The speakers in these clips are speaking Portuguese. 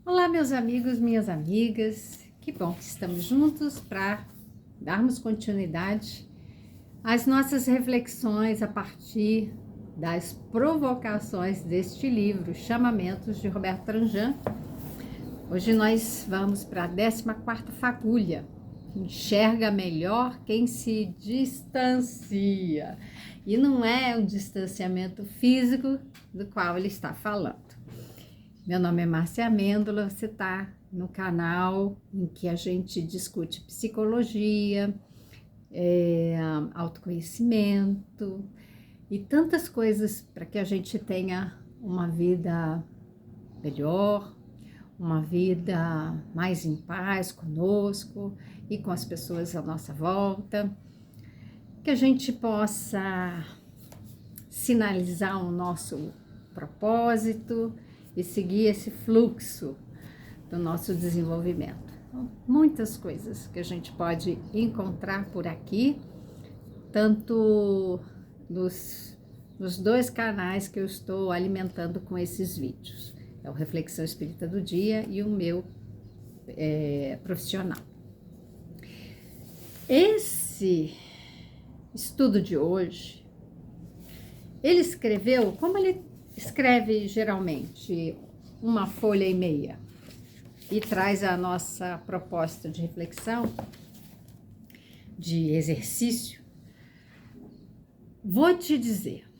Olá, meus amigos, minhas amigas. Que bom que estamos juntos para darmos continuidade às nossas reflexões a partir das provocações deste livro, Chamamentos, de Roberto Tranjan. Hoje nós vamos para a 14ª fagulha. Enxerga melhor quem se distancia. E não é um distanciamento físico do qual ele está falando. Meu nome é Márcia Amêndola, você está no canal em que a gente discute psicologia, autoconhecimento e tantas coisas para que a gente tenha uma vida melhor, uma vida mais em paz conosco e com as pessoas à nossa volta, que a gente possa sinalizar o nosso propósito e seguir esse fluxo do nosso desenvolvimento. Muitas coisas que a gente pode encontrar por aqui, tanto nos dois canais que eu estou alimentando com esses vídeos. É o Reflexão Espírita do Dia e o meu profissional. Esse estudo de hoje, ele escreveu, como ele escreve geralmente, uma folha e meia e traz a nossa proposta de reflexão, de exercício. Vou te dizer,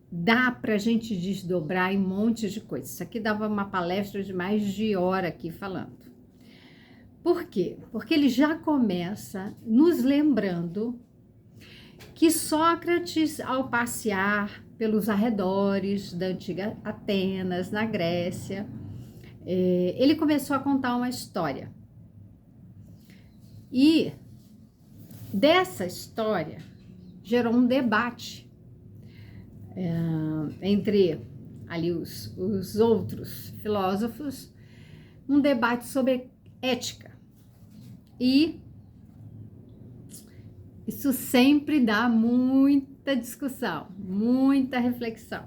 dá para a gente desdobrar em um monte de coisas. Isso aqui dava uma palestra de mais de hora aqui falando. Por quê? Porque ele já começa nos lembrando que Sócrates, ao passear pelos arredores da antiga Atenas, na Grécia, ele começou a contar uma história. E dessa história gerou um debate entre ali os outros filósofos, um debate sobre ética. E isso sempre dá muita discussão, muita reflexão.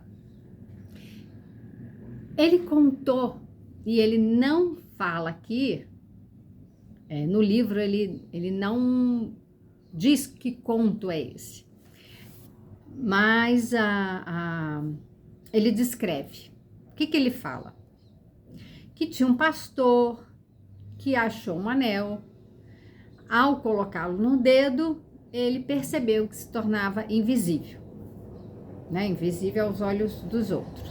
Ele contou, e ele não fala aqui, no livro ele não diz que conto é esse, mas ele descreve. O que ele fala? Que tinha um pastor que achou um anel, ao colocá-lo no dedo, ele percebeu que se tornava invisível, né? Invisível aos olhos dos outros.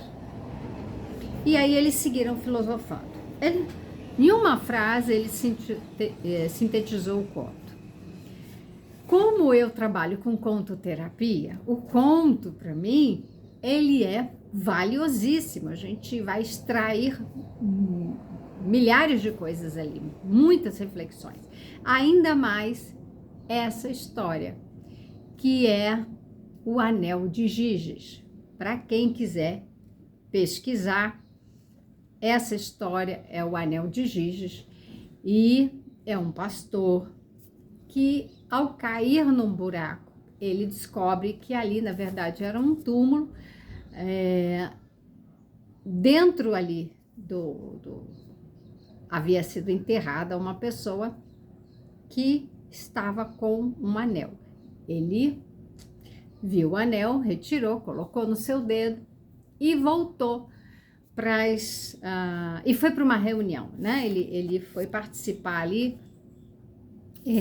E aí eles seguiram filosofando. Em uma frase, ele sintetizou o conto. Como eu trabalho com contoterapia, o conto, para mim, ele é valiosíssimo. A gente vai extrair milhares de coisas ali, muitas reflexões. Ainda mais essa história, que é o Anel de Giges. Para quem quiser pesquisar, essa história é o Anel de Giges e é um pastor que, ao cair num buraco, ele descobre que ali, na verdade, era um túmulo. Dentro ali havia sido enterrada uma pessoa que estava com um anel. Ele viu o anel, retirou, colocou no seu dedo e voltou e foi para uma reunião, né? Ele foi participar ali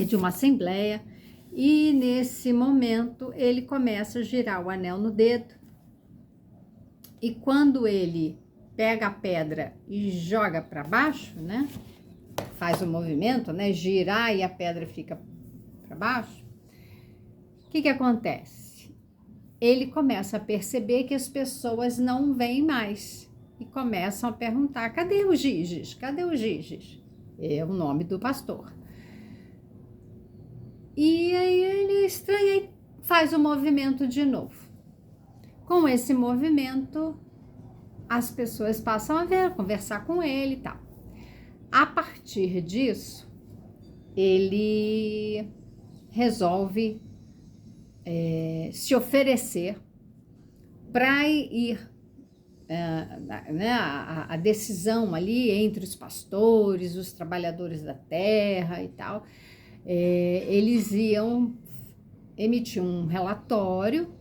de uma assembleia e nesse momento ele começa a girar o anel no dedo e quando ele pega a pedra e joga para baixo, né? Faz o movimento, né? Girar e a pedra fica para baixo. O que acontece? Ele começa a perceber que as pessoas não vêm mais e começam a perguntar: cadê o Giges? Cadê o Giges? É o nome do pastor. E aí ele estranha e faz o movimento de novo. Com esse movimento, as pessoas passam a ver, conversar com ele e tal. A partir disso, ele resolve se oferecer para ir né, a decisão ali entre os pastores, os trabalhadores da terra e tal, eles iam emitir um relatório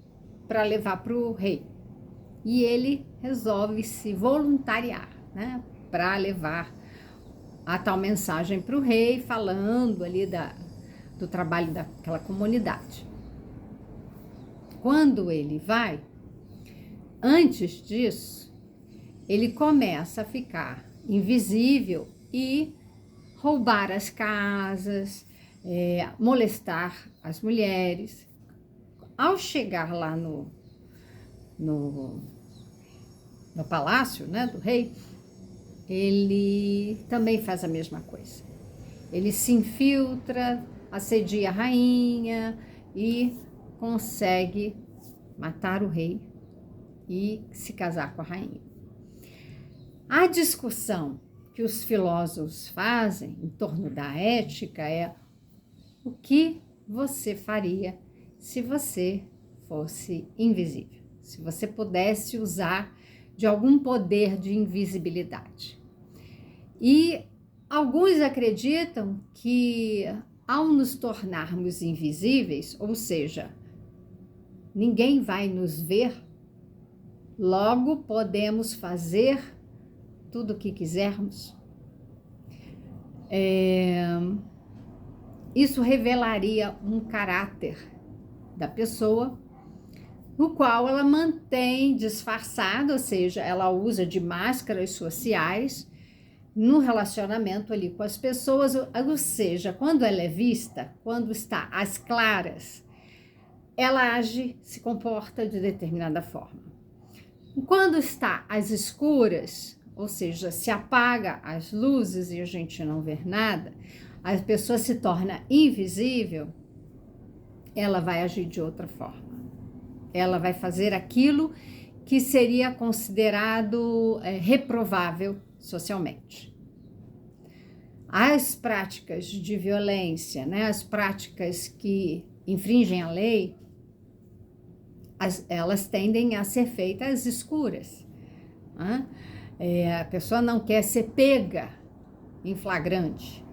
para levar para o rei. E ele resolve se voluntariar, né, para levar a tal mensagem para o rei, falando ali do trabalho daquela comunidade. Quando ele vai, antes disso, ele começa a ficar invisível e roubar as casas, molestar as mulheres. Ao chegar lá no palácio, né, do rei, ele também faz a mesma coisa. Ele se infiltra, assedia a rainha e consegue matar o rei e se casar com a rainha. A discussão que os filósofos fazem em torno da ética é: o que você faria se você fosse invisível? Se você pudesse usar de algum poder de invisibilidade. E alguns acreditam que ao nos tornarmos invisíveis, ou seja, ninguém vai nos ver, logo podemos fazer tudo o que quisermos. Isso revelaria um caráter da pessoa, no qual ela mantém disfarçado, ou seja, ela usa de máscaras sociais no relacionamento ali com as pessoas, ou seja, quando ela é vista, quando está às claras, ela age, se comporta de determinada forma. Quando está às escuras, ou seja, se apaga as luzes e a gente não vê nada, a pessoa se torna invisível, ela vai agir de outra forma. Ela vai fazer aquilo que seria considerado reprovável socialmente. As práticas de violência, né, as práticas que infringem a lei, elas tendem a ser feitas às escuras. Né? A pessoa não quer ser pega em flagrante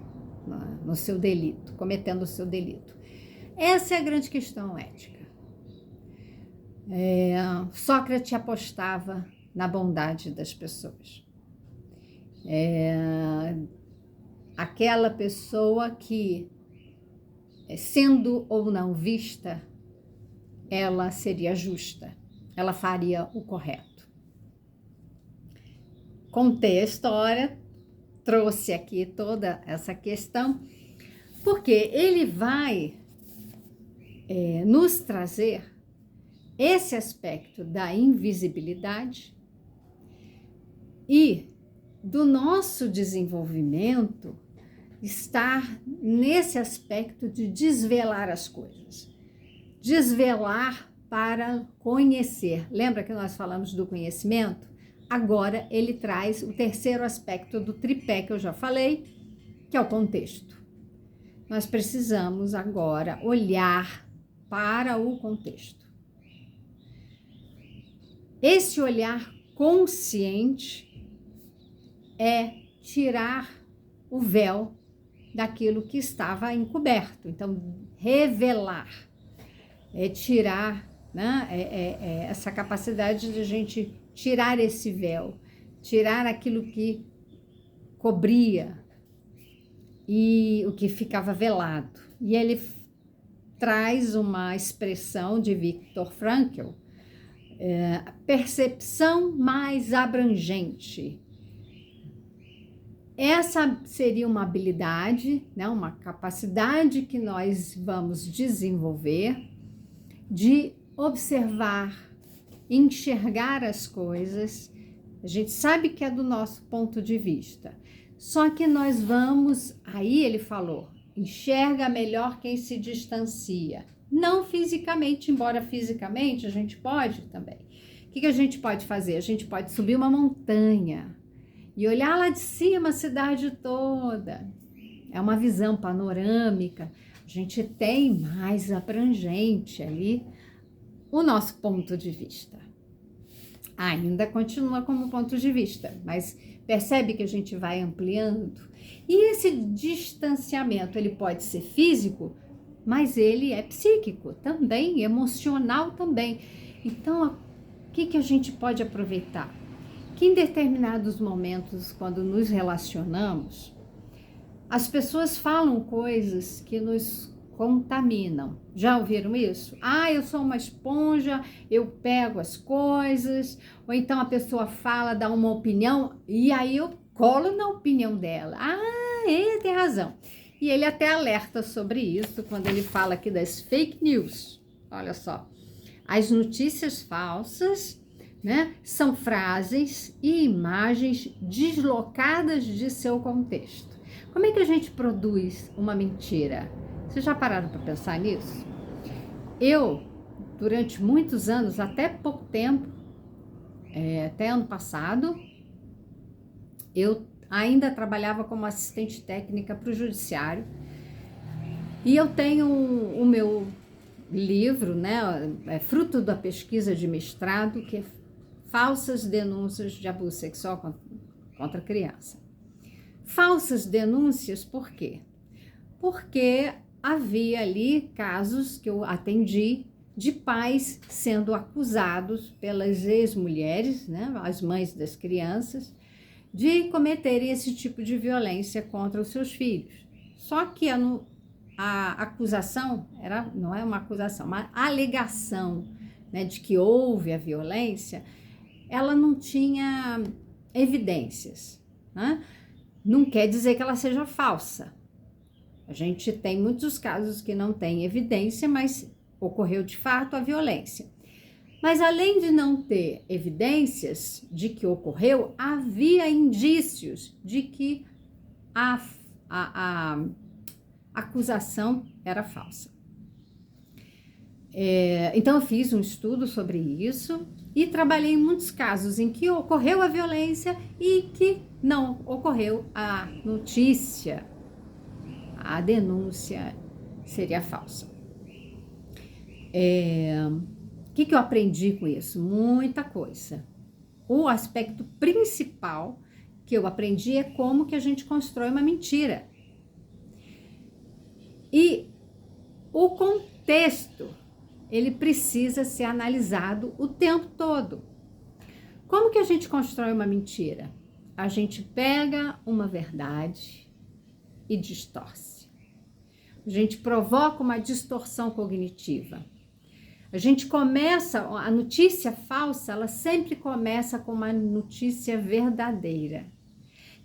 no seu delito, cometendo o seu delito. Essa é a grande questão ética. Sócrates apostava na bondade das pessoas. Aquela pessoa que, sendo ou não vista, ela seria justa, ela faria o correto. Contei a história, trouxe aqui toda essa questão, porque ele vai nos trazer esse aspecto da invisibilidade e do nosso desenvolvimento estar nesse aspecto de desvelar as coisas. Desvelar para conhecer. Lembra que nós falamos do conhecimento? Agora ele traz o terceiro aspecto do tripé que eu já falei, que é o contexto. Nós precisamos agora olhar para o contexto. Esse olhar consciente é tirar o véu daquilo que estava encoberto. Então, revelar é tirar, né, essa capacidade de a gente tirar esse véu, tirar aquilo que cobria e o que ficava velado. E ele traz uma expressão de Viktor Frankl, percepção mais abrangente. Essa seria uma habilidade, né, uma capacidade que nós vamos desenvolver de observar, enxergar as coisas. A gente sabe que é do nosso ponto de vista, só que nós vamos, aí ele falou, enxerga melhor quem se distancia. Não fisicamente, embora fisicamente a gente pode também. O que a gente pode fazer? A gente pode subir uma montanha e olhar lá de cima a cidade toda. É uma visão panorâmica. A gente tem mais abrangente ali o nosso ponto de vista. Ainda continua como ponto de vista, mas percebe que a gente vai ampliando. E esse distanciamento, ele pode ser físico, mas ele é psíquico também, emocional também. Então, o que a gente pode aproveitar? Que em determinados momentos, quando nos relacionamos, as pessoas falam coisas que nos contaminam. Já ouviram isso? Ah, eu sou uma esponja, eu pego as coisas. Ou então a pessoa fala, dá uma opinião, e aí eu colo na opinião dela. Ah, ele tem razão. E ele até alerta sobre isso quando ele fala aqui das fake news. Olha só, as notícias falsas, né, são frases e imagens deslocadas de seu contexto. Como é que a gente produz uma mentira? Vocês já pararam para pensar nisso? Eu, durante muitos anos, até pouco tempo, até ano passado, eu ainda trabalhava como assistente técnica para o judiciário. E eu tenho o meu livro, né, fruto da pesquisa de mestrado, que é Falsas Denúncias de Abuso Sexual contra Criança. Falsas denúncias, por quê? Porque havia ali casos que eu atendi de pais sendo acusados pelas ex-mulheres, né, as mães das crianças, de cometerem esse tipo de violência contra os seus filhos. Só que a acusação não é uma acusação, uma alegação, né, de que houve a violência, ela não tinha evidências, né? Não quer dizer que ela seja falsa. A gente tem muitos casos que não tem evidência, mas ocorreu de fato a violência. Mas além de não ter evidências de que ocorreu, havia indícios de que a acusação era falsa. Então eu fiz um estudo sobre isso e trabalhei em muitos casos em que ocorreu a violência e que não ocorreu a notícia, a denúncia seria falsa. O que eu aprendi com isso? Muita coisa. O aspecto principal que eu aprendi é como que a gente constrói uma mentira. E o contexto, ele precisa ser analisado o tempo todo. Como que a gente constrói uma mentira? A gente pega uma verdade e distorce. A gente provoca uma distorção cognitiva. A gente começa, a notícia falsa, ela sempre começa com uma notícia verdadeira,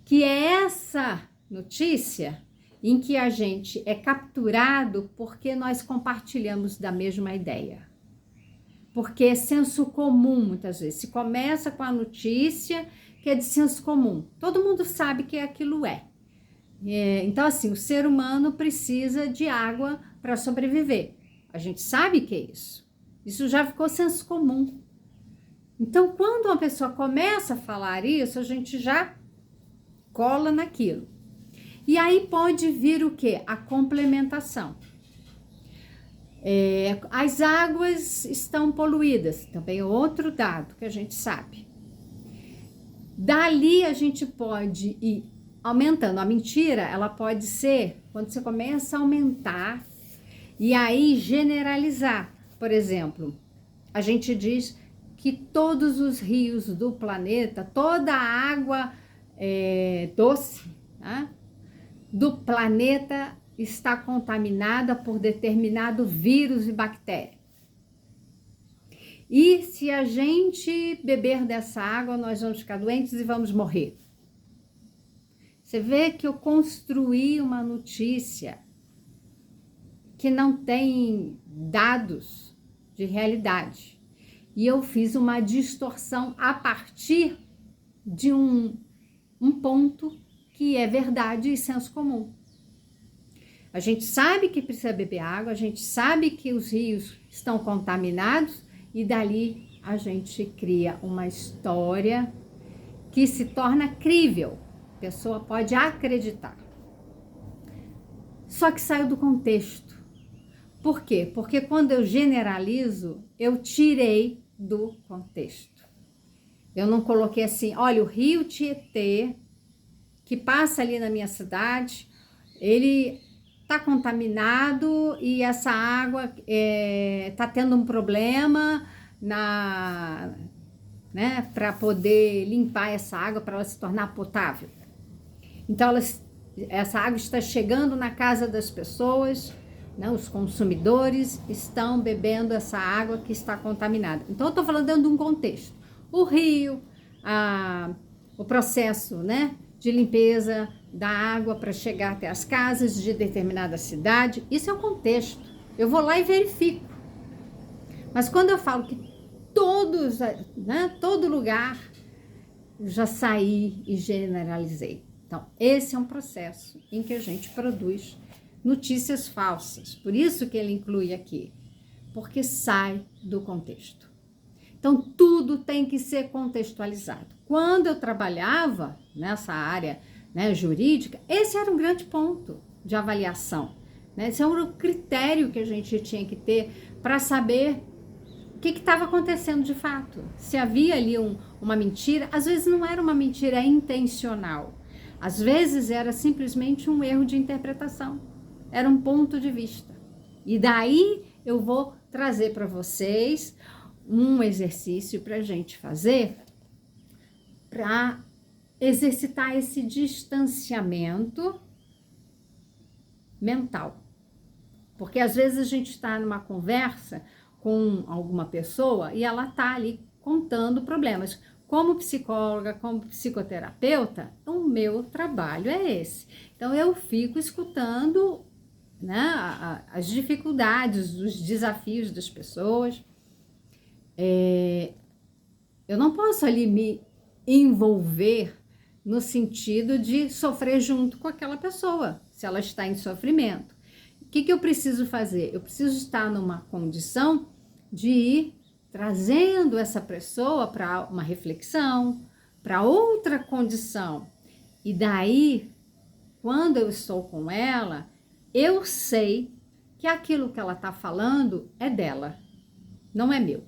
que é essa notícia em que a gente é capturado porque nós compartilhamos da mesma ideia. Porque é senso comum, muitas vezes. Se começa com a notícia que é de senso comum. Todo mundo sabe que aquilo é. Então, assim, o ser humano precisa de água para sobreviver. A gente sabe que é isso. Isso já ficou senso comum. Então, quando uma pessoa começa a falar isso, a gente já cola naquilo. E aí pode vir o quê? A complementação. As águas estão poluídas, também é outro dado que a gente sabe. Dali a gente pode ir aumentando. A mentira, ela pode ser quando você começa a aumentar e aí generalizar. Por exemplo, a gente diz que todos os rios do planeta, toda a água doce, né, do planeta está contaminada por determinado vírus e bactéria. E se a gente beber dessa água, nós vamos ficar doentes e vamos morrer. Você vê que eu construí uma notícia que não tem dados de realidade. E eu fiz uma distorção a partir de um ponto que é verdade e senso comum. A gente sabe que precisa beber água, a gente sabe que os rios estão contaminados e dali a gente cria uma história que se torna crível. A pessoa pode acreditar. Só que saiu do contexto. Por quê? Porque quando eu generalizo, eu tirei do contexto. Eu não coloquei assim, olha, o rio Tietê, que passa ali na minha cidade, ele está contaminado e essa água está tendo um problema né, para poder limpar essa água, para ela se tornar potável. Então, essa água está chegando na casa das pessoas, né, os consumidores estão bebendo essa água que está contaminada. Então, eu estou falando dentro de um contexto. O rio, o processo, né, de limpeza da água para chegar até as casas de determinada cidade, isso é o contexto. Eu vou lá e verifico. Mas quando eu falo que todos, né, todo lugar, eu já saí e generalizei. Então, esse é um processo em que a gente produz notícias falsas. Por isso que ele inclui aqui, porque sai do contexto. Então, tudo tem que ser contextualizado. Quando eu trabalhava nessa área, né, jurídica, esse era um grande ponto de avaliação. Né? Esse era o critério que a gente tinha que ter para saber o que estava acontecendo de fato. Se havia ali uma mentira, às vezes não era uma mentira intencional. Às vezes era simplesmente um erro de interpretação. Era um ponto de vista. E daí eu vou trazer para vocês um exercício para a gente fazer para exercitar esse distanciamento mental. Porque às vezes a gente está numa conversa com alguma pessoa e ela está ali contando problemas. Como psicóloga, como psicoterapeuta, o meu trabalho é esse. Então eu fico escutando, né, as dificuldades, os desafios das pessoas. Eu não posso ali me envolver no sentido de sofrer junto com aquela pessoa, se ela está em sofrimento. O que eu preciso fazer? Eu preciso estar numa condição de ir trazendo essa pessoa para uma reflexão, para outra condição. E daí, quando eu estou com ela, eu sei que aquilo que ela está falando é dela, não é meu.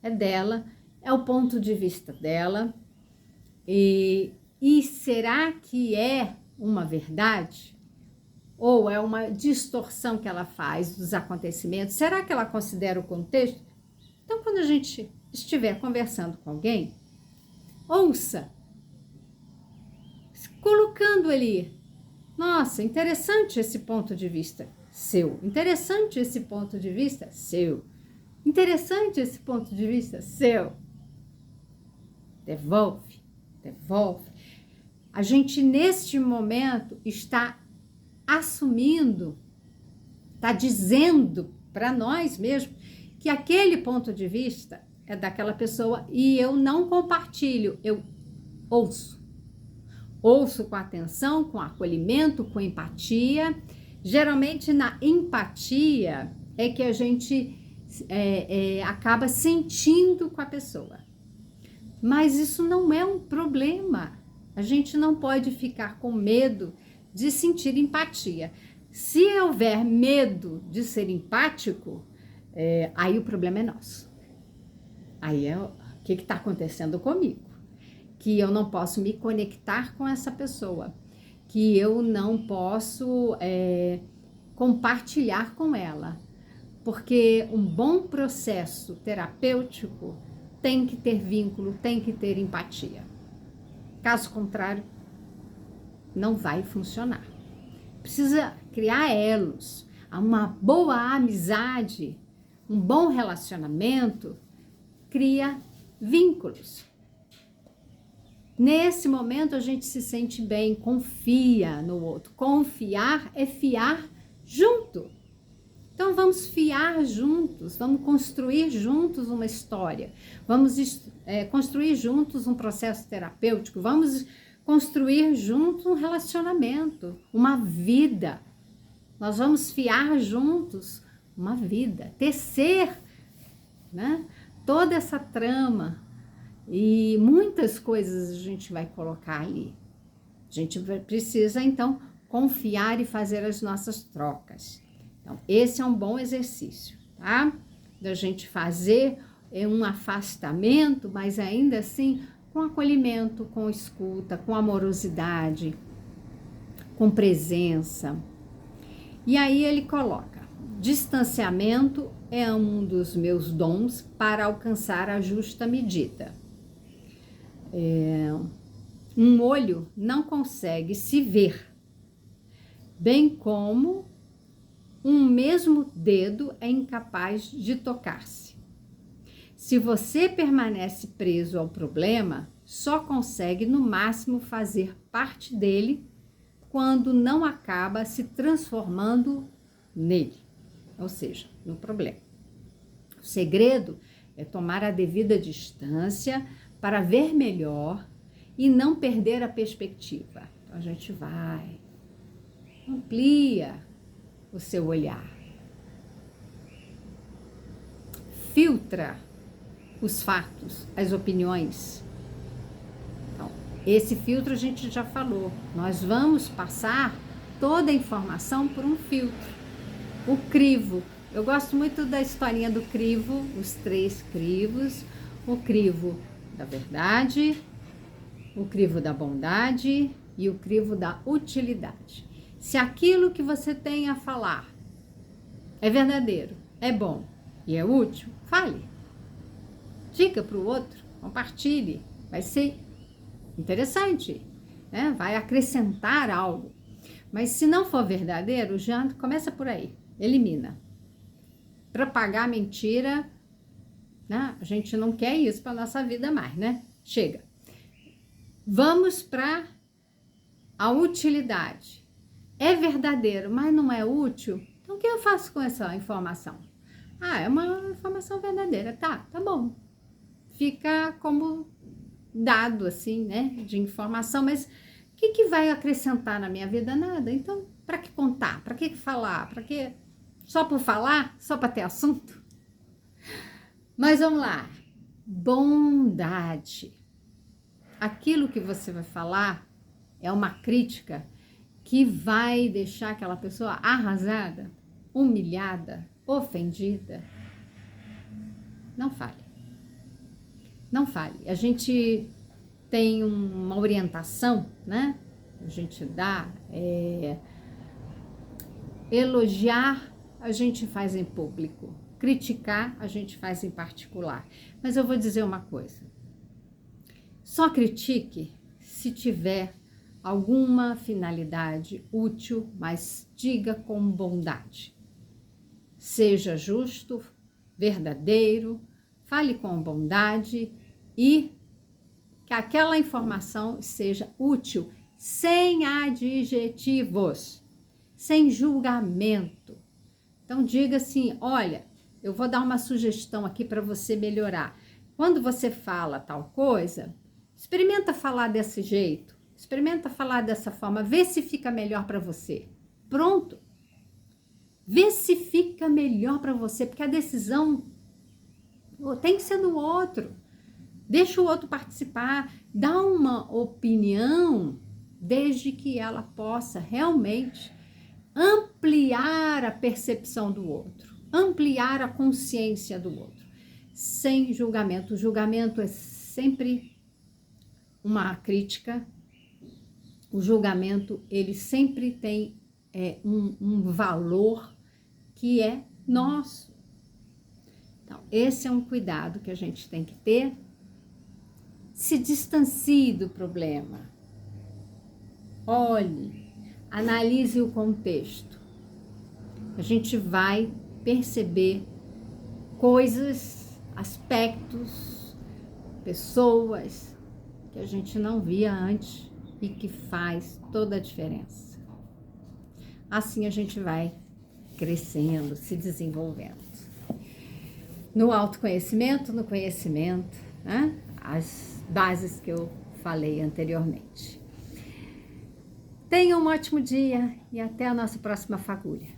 É dela, é o ponto de vista dela. E será que é uma verdade? Ou é uma distorção que ela faz dos acontecimentos? Será que ela considera o contexto? Então, quando a gente estiver conversando com alguém, ouça, colocando ali, nossa, interessante esse ponto de vista seu, interessante esse ponto de vista seu, interessante esse ponto de vista seu. Devolve, devolve. A gente, neste momento, está assumindo, está dizendo para nós mesmos que aquele ponto de vista é daquela pessoa e eu não compartilho, eu ouço. Ouço com atenção, com acolhimento, com empatia. Geralmente, na empatia é que a gente acaba sentindo com a pessoa. Mas isso não é um problema. A gente não pode ficar com medo de sentir empatia. Se houver medo de ser empático, aí o problema é nosso. Aí o que está acontecendo comigo? Que eu não posso me conectar com essa pessoa, que eu não posso compartilhar com ela, porque um bom processo terapêutico tem que ter vínculo, tem que ter empatia. Caso contrário, não vai funcionar. Precisa criar elos, uma boa amizade, um bom relacionamento, cria vínculos. Nesse momento a gente se sente bem, confia no outro. Confiar é fiar junto. Então vamos fiar juntos, vamos construir juntos uma história, vamos construir juntos um processo terapêutico, vamos construir juntos um relacionamento, uma vida. Nós vamos fiar juntos uma vida, tecer, né, toda essa trama e muitas coisas a gente vai colocar ali. A gente precisa então confiar e fazer as nossas trocas. Então, esse é um bom exercício, tá? Da gente fazer um afastamento, mas ainda assim com acolhimento, com escuta, com amorosidade, com presença. E aí ele coloca: distanciamento é um dos meus dons para alcançar a justa medida. Um olho não consegue se ver, bem como um mesmo dedo é incapaz de tocar-se. Se você permanece preso ao problema, só consegue no máximo fazer parte dele quando não acaba se transformando nele, ou seja, no problema. O segredo é tomar a devida distância para ver melhor e não perder a perspectiva. Então a gente vai, amplia o seu olhar, filtra os fatos, as opiniões. Então, esse filtro a gente já falou. Nós vamos passar toda a informação por um filtro. O crivo. Eu gosto muito da historinha do crivo, os 3 crivos. O crivo da verdade, o crivo da bondade e o crivo da utilidade. Se aquilo que você tem a falar é verdadeiro, é bom e é útil, fale. Diga para o outro, compartilhe, vai ser interessante, né? Vai acrescentar algo. Mas se não for verdadeiro, já começa por aí, elimina. Propagar mentira, né? A gente não quer isso para nossa vida mais, né? Chega. Vamos para a utilidade. É verdadeiro, mas não é útil? Então o que eu faço com essa informação? É uma informação verdadeira, tá bom. Fica como dado, assim, né, de informação, mas o que vai acrescentar na minha vida? Nada. Então, para que contar? Para que falar? Para que só por falar? Só para ter assunto? Mas vamos lá. Bondade. Aquilo que você vai falar é uma crítica que vai deixar aquela pessoa arrasada, humilhada, ofendida. Não fale. Não fale. A gente tem uma orientação, né? A gente dá, elogiar a gente faz em público, criticar a gente faz em particular. Mas eu vou dizer uma coisa: só critique se tiver alguma finalidade útil, mas diga com bondade. Seja justo, verdadeiro, fale com bondade e que aquela informação seja útil, sem adjetivos, sem julgamento. Então diga assim: olha, eu vou dar uma sugestão aqui para você melhorar. Quando você fala tal coisa, experimenta falar desse jeito, experimenta falar dessa forma, vê se fica melhor para você. Pronto. Vê se fica melhor para você, porque a decisão tem que ser do outro. Deixa o outro participar, dá uma opinião, desde que ela possa realmente ampliar a percepção do outro, ampliar a consciência do outro, sem julgamento. O julgamento é sempre uma crítica. O julgamento, ele sempre tem um valor que é nosso. Então, esse é um cuidado que a gente tem que ter. Se distancie do problema. Olhe, analise o contexto. A gente vai perceber coisas, aspectos, pessoas que a gente não via antes e que faz toda a diferença. Assim a gente vai crescendo, se desenvolvendo. No autoconhecimento, no conhecimento, né? As bases que eu falei anteriormente. Tenha um ótimo dia e até a nossa próxima fagulha.